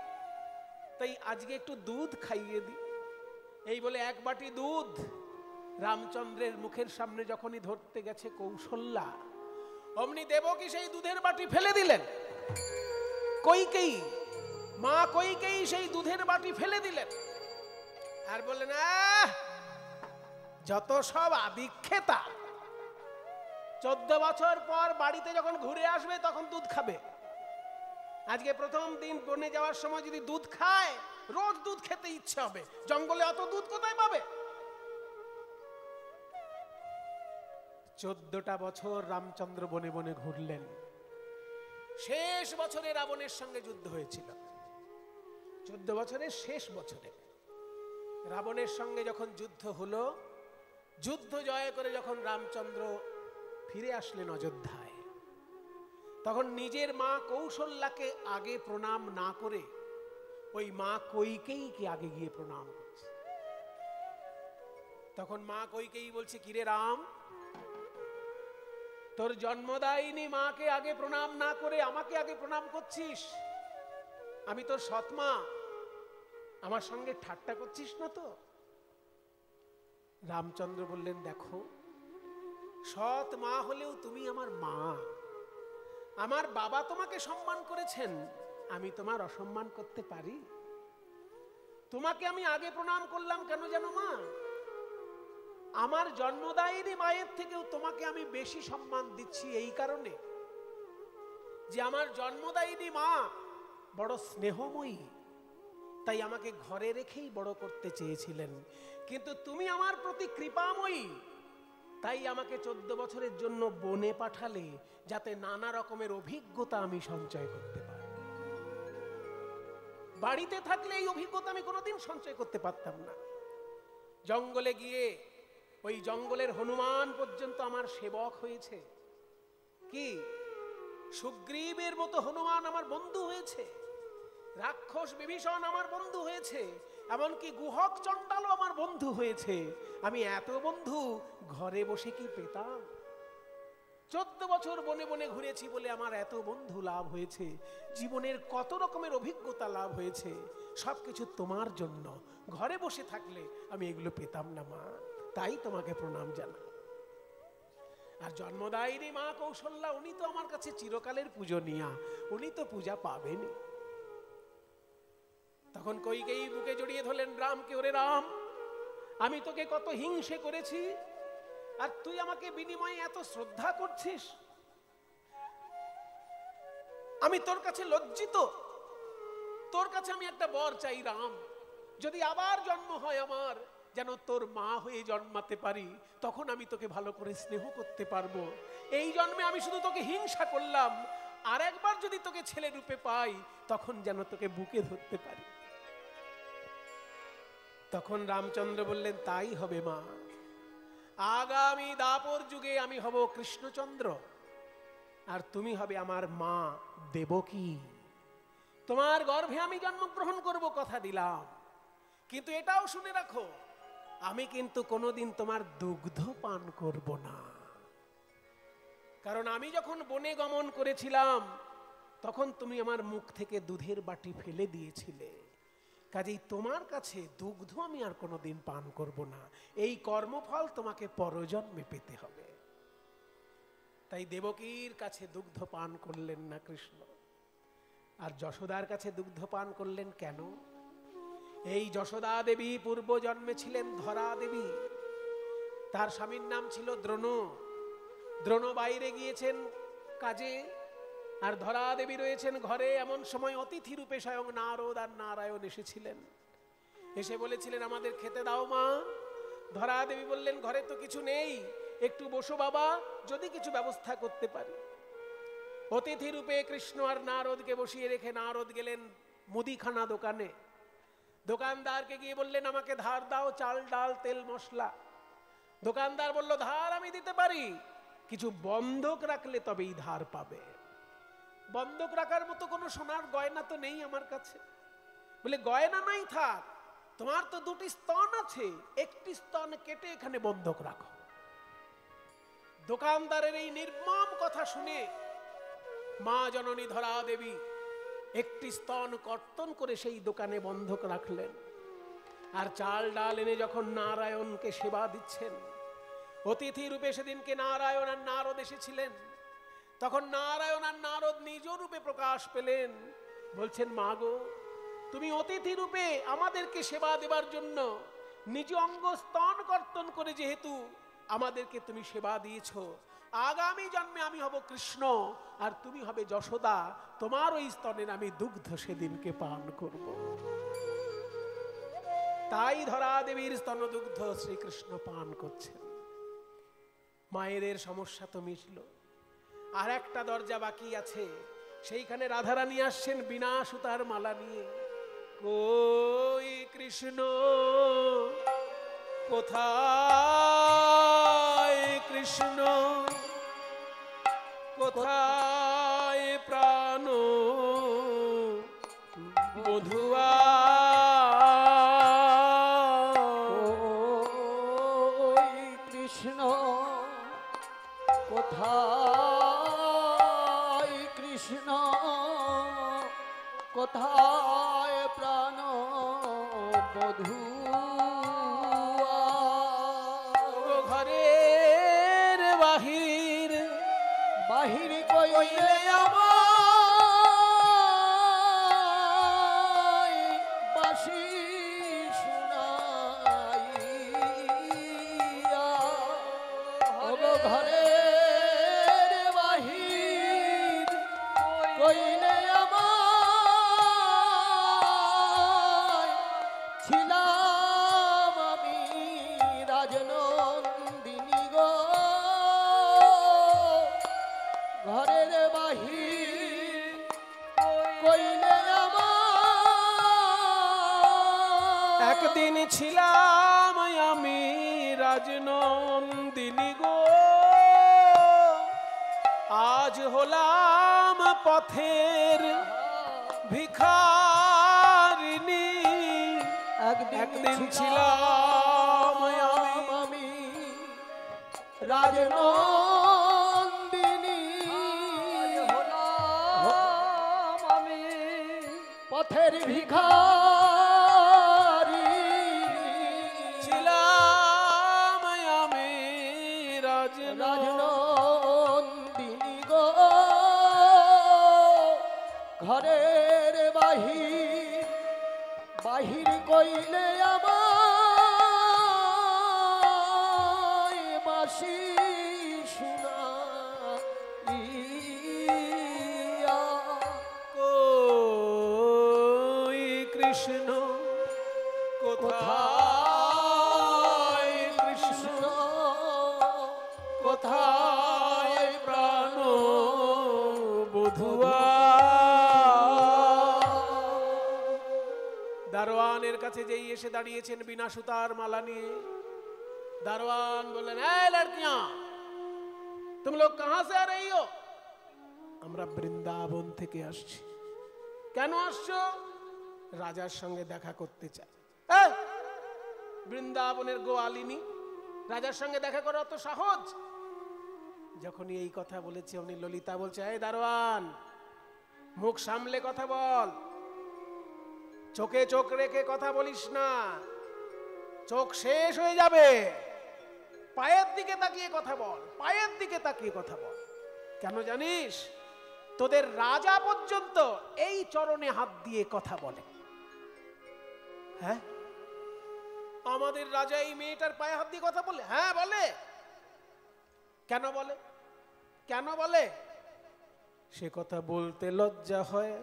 তাই আজকে একটু দুধ খাইয়ে দিই। এই বলে এক বাটি দুধ রামচন্দ্রের মুখের সামনে যখনই ধরতে গেছে কৌশল্যা, অমনি দেবকী সেই দুধের বাটি ফেলে দিলেন। কইকেয়ী মা কইকেয়ী সেই দুধের বাটি ফেলে দিলেন আর বললেন যত সব আদিক্ষেতা, 14 বছর পর বাড়িতে যখন ঘুরে আসবে তখন দুধ খাবে, আজকে প্রথম দিন বনে যাওয়ার সময় যদি দুধ খায় রোজ দুধ খেতে ইচ্ছে হবে, জঙ্গলে অত দুধ কোথায় পাবে? 14টা বছর রামচন্দ্র বনে বনে ঘুরলেন। শেষ বছরে রাবণের সঙ্গে যুদ্ধ হয়েছিল, 14 বছরের শেষ বছরে রাবণের সঙ্গে যখন যুদ্ধ হলো, যুদ্ধ জয় করে যখন রামচন্দ্র ফিরে আসলেন অযোধ্যায়, তখন নিজের মা কৌশল্যাকে আগে প্রণাম না করে ওই মা কইকেয়ীকে আগে গিয়ে প্রণাম করছে। তখন মা কইকেয়ী বলছে, কিরে রাম, তোর জন্মদায়িনী মাকে আগে প্রণাম না করে আমাকে আগে প্রণাম করছিস? আমি তোর সৎমা, আমার সঙ্গে ঠাট্টা করছিস না তো? রামচন্দ্র বললেন, দেখো সৎ মা হলেও তুমি আমার মা, আমার বাবা তোমাকে সম্মান করেছেন, আমি তোমার অসম্মান করতে পারি? তোমাকে আমি আগে প্রণাম করলাম কেন জানো মা? আমার জন্মদায়িনী মায়ের থেকেও তোমাকে আমি বেশি সম্মান দিচ্ছি এই কারণে যে আমার জন্মদায়িনী মা বড় স্নেহময়ী, তাই আমাকে ঘরে রেখেই বড় করতে চেয়েছিলেন। কিন্তু তুমি আমার প্রতি কৃপাময়ী, তাই আমাকে 14 বছরের জন্য বনে পাঠালে, যাতে নানা রকমের অভিজ্ঞতা আমি সঞ্চয় করতে পারি। বাড়িতে থাকলে এই অভিজ্ঞতা আমি কোনোদিন সঞ্চয় করতে পারতাম না। জঙ্গলে গিয়ে ওই জঙ্গলের হনুমান পর্যন্ত আমার সেবক হয়েছে। কি সুগ্রীবের মতো হনুমান আমার বন্ধু হয়েছে, রাক্ষস বিভীষণ আমার বন্ধু হয়েছে, এমনকি গুহক চণ্ডালও আমার বন্ধু হয়েছে। আমি এত বন্ধু ঘরে বসে কি পেতাম? 14 বছর বনে বনে ঘুরেছি বলে আমার এত বন্ধু লাভ হয়েছে, জীবনের কত রকমের অভিজ্ঞতা লাভ হয়েছে, সবকিছু তোমার জন্য। ঘরে বসে থাকলে আমি এগুলো পেতাম না মা, তাই তোমাকে প্রণাম জানাই। আর জন্মদায়িনী মা কৌশল্যা, উনি তো আমার কাছে চিরকালের পূজনীয়া, উনি তো পূজা পাবেনই। তখন কইকেয়ী বুকে জড়িয়ে ধরলেন রামকে। ওরে রাম, আমি তোকে কত হিংসে করেছি, আর তুই আমাকে বিনিময়ে এত শ্রদ্ধা করছিস। আমি তোর কাছে লজ্জিত। তোর কাছে আমি একটা বর চাই রাম, যদি আবার জন্ম হয় আমার, যেন তোর মা হয়ে জন্মাতে পারি, তখন আমি তোকে ভালো করে স্নেহ করতে পারবো। এই জন্মে আমি শুধু তোকে হিংসা করলাম, আর একবার যদি তোকে ছেলে রূপে পাই, তখন যেন তোকে বুকে ধরতে পারি। তখন রামচন্দ্র বললেন, তাই হবে মা। আগামী দাপর যুগে আমি হব কৃষ্ণচন্দ্র, আর তুমি হবে আমার মা দেবকী। তোমার গর্ভে আমি জন্মগ্রহণ করব, কথা দিলাম। কিন্তু এটাও শুনে রাখো, আমি কিন্তু কোনোদিন তোমার দুগ্ধ পান করব না। কারণ আমি যখন বনে গমন করেছিলাম, তখন তুমি আমার মুখ থেকে দুধের বাটি ফেলে দিয়েছিলে। কাজেই তোমার কাছে দুগ্ধ আমি আর কোনোদিন পান করব না। এই কর্মফল তোমাকে পরজন্মে পেতে হবে। তাই দেবকীর কাছে দুগ্ধ পান করলেন না কৃষ্ণ, আর যশোদার কাছে দুগ্ধ পান করলেন কেন? এই যশোদা দেবী পূর্ব জন্মে ছিলেন ধরা দেবী। তার স্বামীর নাম ছিল দ্রোণ। দ্রোণ বাইরে গিয়েছেন কাজে, আর ধরা দেবী রয়েছেন ঘরে। এমন সময় অতিথি রূপে স্বয়ং নারদ আর নারায়ণ এসেছিলেন। এসে বলেছিলেন, আমাদের খেতে দাও মা। ধরা দেবী বললেন, ঘরে তো কিছু নেই, একটু বসো বাবা, যদি কিছু ব্যবস্থা করতে পারি। অতিথি রূপে কৃষ্ণ আর নারদকে বসিয়ে রেখে নারদ গেলেন মুদিখানা দোকানে। দোকানদারকে গিয়ে বললেন, আমাকে ধার দাও, চাল ডাল তেল মশলা। দোকানদার বলল, ধার আমি দিতে পারি, কিছু বন্ধক রাখলে তবেই ধার পাবে। বন্ধক রাখার মতো কোনো সোনার গয়না তো নেই আমার কাছে। বলে, গয়না নাই থাক, তোমার তো দুটি স্তন আছে, একটি স্তন কেটে এখানে বন্ধক রাখো। দোকানদারের এই নির্মম কথা শুনে মা জননী ধরা দেবী একটি স্তন কর্তন করে সেই দোকানে বন্ধক রাখলেন। আর চাল ডাল এনে যখন নারায়ণকে সেবা দিচ্ছেন, অতিথি রূপে সেদিনকে নারায়ণ আর নারদ এসেছিলেন, তখন নারায়ণ আর নারদ নিজ রূপে প্রকাশ পেলেন। বলছেন, মা গো, তুমি অতিথি রূপে আমাদেরকে সেবা দেবার জন্য নিজ অঙ্গ স্তন কর্তন করে যেহেতু আমাদেরকে তুমি সেবা দিয়েছ, আগামী জন্মে আমি হব কৃষ্ণ আর তুমি হবে যশোদা, তোমার ওই স্তনের আমি দুগ্ধ সেদিনকে পান করব। তাই ধরা দেবীর স্তন দুগ্ধ শ্রীকৃষ্ণ পান করছেন। মায়েদের সমস্যা তো মিটল, আর একটা দরজা বাকি আছে। সেইখানে রাধারানী আসছেন বিনা সুতার মালা নিয়ে। কই কৃষ্ণ কোথায়, কৃষ্ণ কোথায়, প্রাণ বধুয়া। কৃষ্ণ কোথায়, কৃষ্ণ কোথায়, প্রাণ বধূ। ঘরের বাহির বাহির কইলে আমায় বাসি রাজনন্দিনী গো ঘরের বাহির কইলে আমার একদিন ছিলাম আমি রাজনন্দিনী গো, আজ হলাম পথের ভিখারিণী। একদিন ছিলাম আমি রাজনন্দিনী হলাম আমি পথের ভিখারি ছিলাম আমি রাজনন্দিনী গো ঘরের বাহির বাহির কইলে আমার বাসি শোনা কই কৃষ্ণ কোথায় কৃষ্ণ কোথায় প্রাণ বধুয়া। দারোয়ানের কাছে যেই এসে দাঁড়িয়েছেন বিনা সুতার মালা নিয়ে, দারোয়ান বললেন, এই লড়কিয়াं तुम लोग कहां से आ रही हो? আমরা বৃন্দাবন থেকে আসছি। কেন আসছো? রাজার সঙ্গে দেখা করতে চাই। এই, বৃন্দাবনের গোয়ালিনী রাজার সঙ্গে দেখা করা তো সহজ। যখনই এই কথা বলেছে উনি ললিতা বলছে, এই দারোয়ান মুখ সামলে কথা বল, চোখে চোখ রেখে কথা বলিস না, চোখ শেষ হয়ে যাবে। পায়ের দিকে তাকিয়ে কথা বল, পায়ের দিকে তাকিয়ে কথা বল। কেন জানিস? তোদের রাজা পর্যন্ত এই চরণে হাত দিয়ে কথা বলে। হ্যাঁ, আমাদের রাজা এই মেয়েটার পায়ে হাত দিয়ে কথা বলে? হ্যাঁ বলে। কেন বলে? কেন বলে? সে কথা বলতে লজ্জা হয়,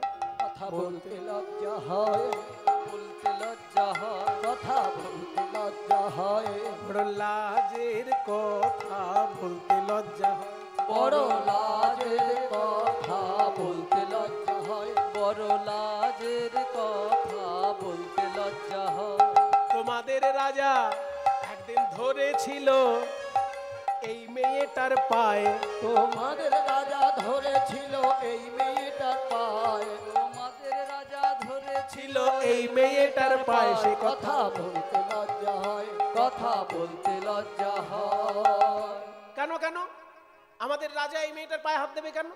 কথা বলতে লজ্জা হয়, বলতে লজ্জা হয়, কথা বলতে লজ্জা হয়, বড় লাজের কথা বলতে লজ্জা হয়, বড় লাজের কথা বলতে লজ্জা হয়, বড় লাজের কথা বলতে লজ্জা হয়। তোমাদের রাজা একদিন ধরেছিল এই মেয়েটার পায়ে, তোমাদের রাজা ধরেছিল এই মেয়েটার পায়ে, তোমাদের রাজা ধরেছিল ছিল এই মেয়েটার পায়ে। সে কথা কথা বলতে লজ্জা হয়, কথা বলতে লজ্জা হয়। কেন কেন আমাদের রাজা এই মেয়েটার পায়ে হাত দেবে কেন?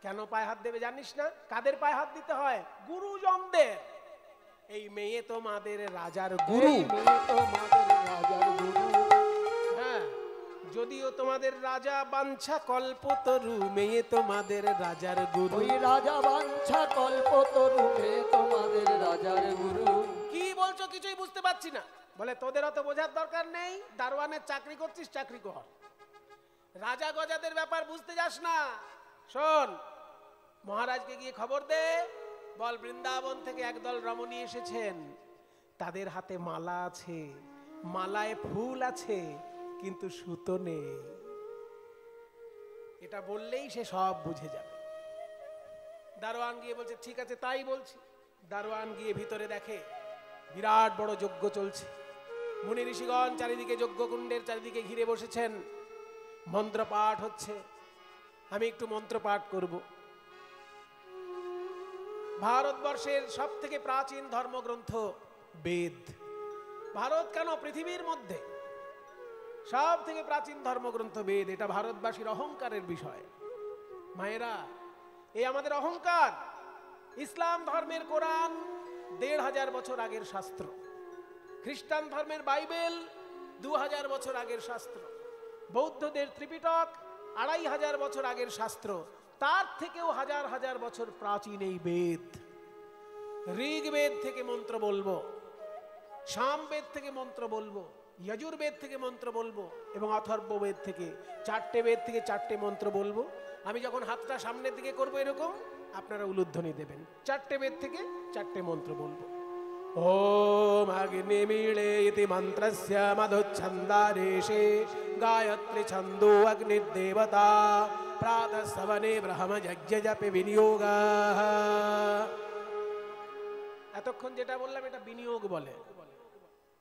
কেন পায়ে হাত দেবে জানিস না? কাদের পায়ে হাত দিতে হয়? গুরুজনদের। এই মেয়ে তোমাদের রাজার গুরু। এই মেয়ে তোমাদের রাজার গুরু। হ্যাঁ, যদিও তোমাদের রাজা বাঞ্ছা কল্পতরু, মেয়ে তোমাদের রাজার গুরু। ওই রাজা বাঞ্ছা কল্পতরু মেয়ে তোমাদের রাজার গুরু। কি বলছো কিছুই বুঝতে পারছি না। বলে তোদের অত বোঝার দরকার নেই, দারোয়ানের চাকরি করছিস, চাকরি কর। রাজা গজাদের ব্যাপার বুঝতে যাস না। শোন, মহারাজকে গিয়ে খবর দে, বল বৃন্দাবন থেকে একদল রমণী এসেছেন, তাদের হাতে মালা আছে, মালায় ফুল আছে, কিন্তু সুতো নেই। এটা বললেই সে সব বুঝে যাবে। দারোয়ান গিয়ে বলছে, ঠিক আছে তাই বলছি। দারোয়ান গিয়ে ভিতরে দেখে বিরাট বড় যজ্ঞ চলছে। মুনি ঋষিগণ চারিদিকে যজ্ঞকুণ্ডের চারিদিকে ঘিরে বসেছেন, মন্ত্র পাঠ হচ্ছে। আমি একটু মন্ত্র পাঠ করব। ভারতবর্ষের সব থেকে প্রাচীন ধর্মগ্রন্থ বেদ। ভারত কেন, পৃথিবীর মধ্যে সব থেকে প্রাচীন ধর্মগ্রন্থ বেদ। এটা ভারতবাসীর অহংকারের বিষয়। মায়েরা, এই আমাদের অহংকার। ইসলাম ধর্মের কোরআন ১৫০০ বছর আগের শাস্ত্র, খ্রিস্টান ধর্মের বাইবেল ২০০০ বছর আগের শাস্ত্র, বৌদ্ধদের ত্রিপিটক ২৫০০ বছর আগের শাস্ত্র, তার থেকেও হাজার হাজার বছর প্রাচীন এই বেদ। ঋগ্বেদ থেকে মন্ত্র বলবো, সামবেদ থেকে মন্ত্র বলবো, যজুর্বেদ থেকে মন্ত্র বলবো এবং অথর্ববেদ থেকে, 4টে বেদ থেকে 4টে মন্ত্র বলবো। আমি যখন হাতটা সামনের দিকে করবো এরকম, আপনারা উলুধ্বনি দেবেন। 4টে বেদ থেকে 4টে মন্ত্র বলবো। ओम अग्निमीळे इति मंत्रस्य मधुच्छन्दारेशे गायत्री छन्दो अग्निदेवता प्रातः सवने ब्रह्म यज्ञ जपे विनियोगः। এতক্ষণ যেটা বললাম এটা বিনিয়োগ বলে,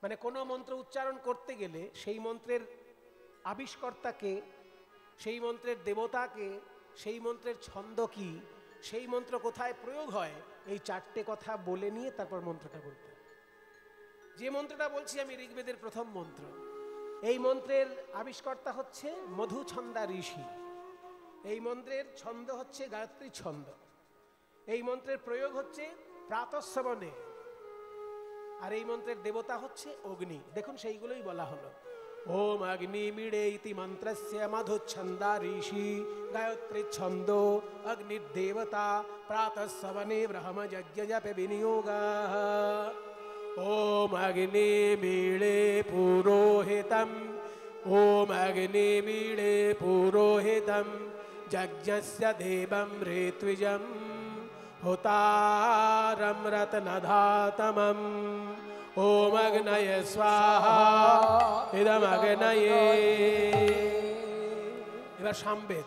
মানে কোনো মন্ত্র উচ্চারণ করতে গেলে সেই মন্ত্রের আবিষ্কর্তাকে, সেই মন্ত্রের দেবতাকে, সেই মন্ত্রের ছন্দ কি, সেই মন্ত্র কোথায় প্রয়োগ হয়, এই চারটে কথা বলে নিয়ে তারপর মন্ত্রটা বলতে। যে মন্ত্রটা বলছি আমি ঋগ্বেদের প্রথম মন্ত্র। এই মন্ত্রের আবিষ্কর্তা হচ্ছে মধুছন্দা ঋষি। এই মন্ত্রের ছন্দ হচ্ছে গায়ত্রী ছন্দ। এই মন্ত্রের প্রয়োগ হচ্ছে প্রাতঃশ্রবণে। আর এই মন্ত্রের দেবতা হচ্ছে অগ্নি। দেখুন সেইগুলোই বলা হলো। ओम अग्निमीळे इति मंत्रस्य मधुच्छन्दा ऋषि गायत्री छन्दो अग्निदेवता प्रातः सवने ब्रह्म यज्ञ जपे विनियोगः। ओम अग्निमीळे पुरोहितं, ओम अग्निमीळे पुरोहितं यज्ञस्य देवं ऋत्विजं होतारं रत्नधातमम्। ओम अग्नये स्वाहा इदम अग्नये। এবার সামবেদ।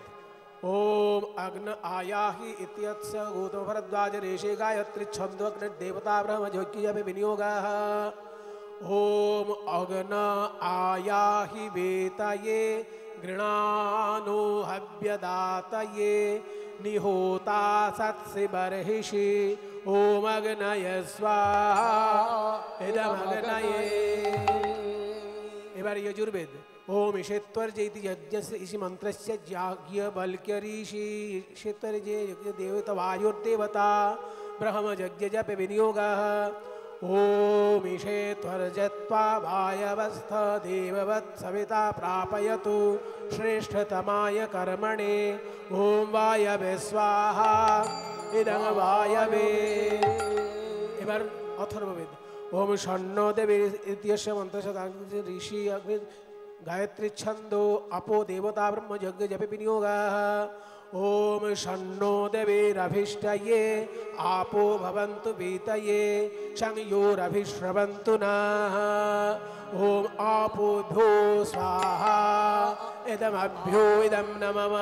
ओम अग्न आयाहि इत्यस्य गौतम भरद्वाज ऋषि गायत्री छन्दो अग्निदेवता ब्रह्म यज्ञ जपे विनियोगः। ओम अग्न आयाहि वेतये गृणानो हव्यदातये निहोता सत्सि बर्हिषि। ओम अग्नये स्वाहा इदम अग्नये। এবার यजुर्वेद। ओम ईशेत्वर्ज इति यज्ञस्य इसी मंत्रस्य याज्ञवल्क्य ऋषि ईशेत्वर्जे देवता वायुर्देवता ब्रह्म यज्ञ जपे विनियोगः। ओम ईशेत्वर्जत्वा वायवस्थ देववत् सविता प्रापयतु श्रेष्ठतमाय कर्मणे। ओम वायवे स्वाहा इदं वायवे। এবার অথর্ববেদ। ओम षण्णो देवी इत्यस्य मंत्रस्य ऋषि गायत्री छन्दो अपो देवता ब्रह्म यज्ञ जपे विनियोगः। ओम षण्णो देवीरभिष्टये आपो भवन्तु वीतये संयोरभिश्रवन्तु नः। ओम आपोभ्यो स्वाहा इदमभ्यो इदं नमः।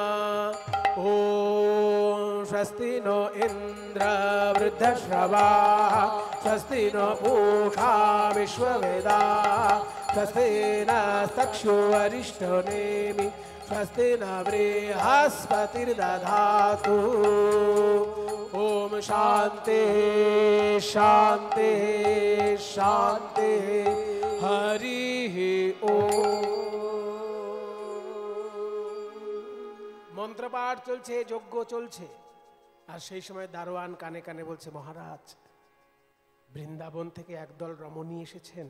ओम स्वस्ति नो इन्द्र वृद्धश्रवाः स्वस्ति नो पूषा विश्ववेदाः स्वस्ति नस्तक्षो अरिष्टनेमि स्वस्ति न बृहस्पतिर्दधातु। ओम शान्ति शान्ति शान्ति हरिः ओम। মন্ত্রপাঠ চলছে, যজ্ঞ চলছে, আর সেই সময় দারোয়ান কানে কানে বলছে, মহারাজ বৃন্দাবন থেকে একদল রমণী এসেছেন,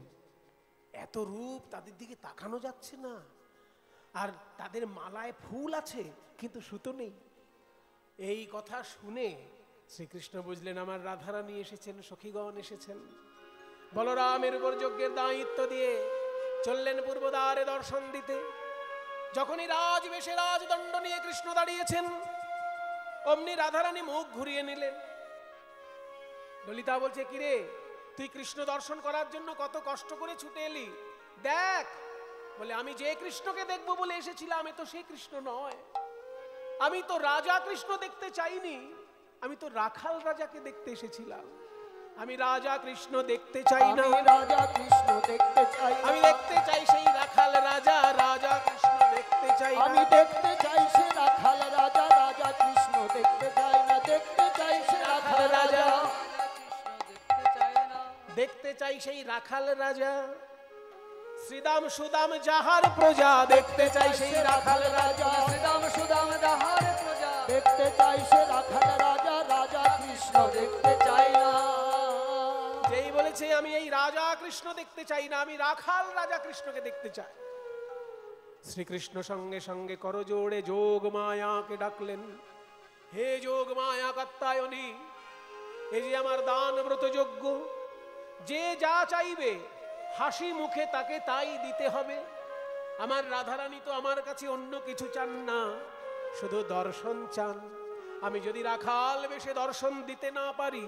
এত রূপ তাদের দিকে তাকানো যাচ্ছে না, আর তাদের মালায় ফুল আছে কিন্তু সুতো নেই। এই কথা শুনে শ্রীকৃষ্ণ বুঝলেন আমার রাধারানী এসেছেন, সখীগণ এসেছেন। বলরামের উপর যজ্ঞের দায়িত্ব দিয়ে চললেন পূর্বদ্বারে দর্শন দিতে। যখনই রাজবেশে রাজদণ্ড নিয়ে কৃষ্ণ দাঁড়িয়েছেন, অমনি রাধারানী মুখ ঘুরিয়ে নিলেন। ললিতা বলছে, কিরে তুই কৃষ্ণ দর্শন করার জন্য কত কষ্ট করে ছুটে এলি, দেখ। বলে, আমি যে কৃষ্ণকে দেখবো বলে এসেছিলাম এ তো সেই কৃষ্ণ নয়। আমি তো রাজা কৃষ্ণ দেখতে চাইনি, আমি তো রাখাল রাজাকে দেখতে এসেছিলাম। আমি রাজা কৃষ্ণ দেখতে চাই না, রাজা কৃষ্ণ দেখতে চাই। আমি দেখতে চাই সেই রাখাল রাজা, রাজা কৃষ্ণ দেখতে চাই। আমি দেখতে চাই সে রাখাল রাজা, রাজা কৃষ্ণ দেখতে চাই না। দেখতে চাই সে রাখাল রাজা, দেখতে চাই সেই রাখাল রাজা। শ্রীদাম সুদাম যাহার প্রজা, দেখতে চাই সেই রাখাল রাজা। শ্রীদাম সুদাম যাহার প্রজা, দেখতে চাই সে রাখাল রাজা, রাজা কৃষ্ণ দেখতে চাই না। যেই বলেছে আমি এই রাজা কৃষ্ণ দেখতে চাই না, আমি রাখাল রাজা কৃষ্ণকে দেখতে চাই, শ্রীকৃষ্ণ সঙ্গে সঙ্গে করজোড়ে যোগ মায়াকে ডাকলেন। হে যোগ মায়া কাত্যায়নী, এই যে আমার দান ব্রত যজ্ঞ, যে যা চাইবে হাসি মুখে তাকে তাই দিতে হবে। আমার রাধারানী তো আমার কাছে অন্য কিছু চান না, শুধু দর্শন চান। আমি যদি রাখাল বেশে দর্শন দিতে না পারি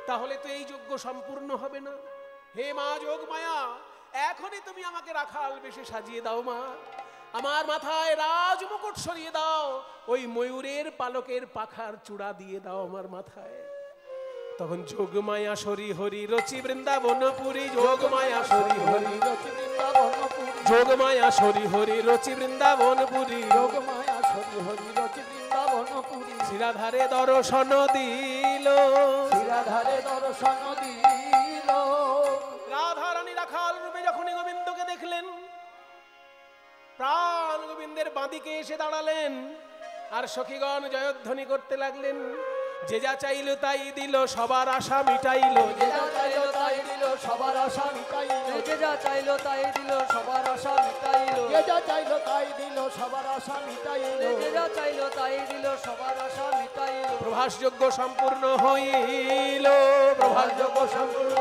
তাহলে তো এই যজ্ঞ সম্পূর্ণ হবে না। হে মা যোগমায়া, এখনই তুমি আমাকে রাখাল বেশে সাজিয়ে দাও মা। আমার মাথায় রাজ মুকুট সরিয়ে দাও, ওই ময়ূরের পালকের পাখার চূড়া দিয়ে দাও আমার মাথায়। তখন যোগমায়া সরি হরি রচি বৃন্দাবনপুরী, যোগমায়া সরি হরি রচি বৃন্দাবনপুরী, যোগমায়া সরি হরি রচি বৃন্দাবনপুরী, যোগমায়া সরি হরি রচি বৃন্দাবনপুরী। শিরাধারে দর্শন দিল, শিরাধারে দর্শন দিল। রাধারানী রাখাল রূপে যখনই গোবিন্দকে দেখলেন, প্রাণ গোবিন্দের বাঁদিকে এসে দাঁড়ালেন, আর সখীগণ জয়ধ্বনি করতে লাগলেন। যে যা চাইল তাই দিল, সবার আশা মিটাইল। যে যা চাইলো তাই দিল, সবার আশা মিটাইল। যে যা চাইলো তাই দিল, সবার আশা মিটাইল। যে যা চাইলো তাই দিল, সবার আশা মিটাইল। যে যা চাইলো তাই দিল, সবার আশা মিটাইল। প্রভাস যজ্ঞ সম্পূর্ণ হইল, প্রভাস যজ্ঞ সম্পূর্ণ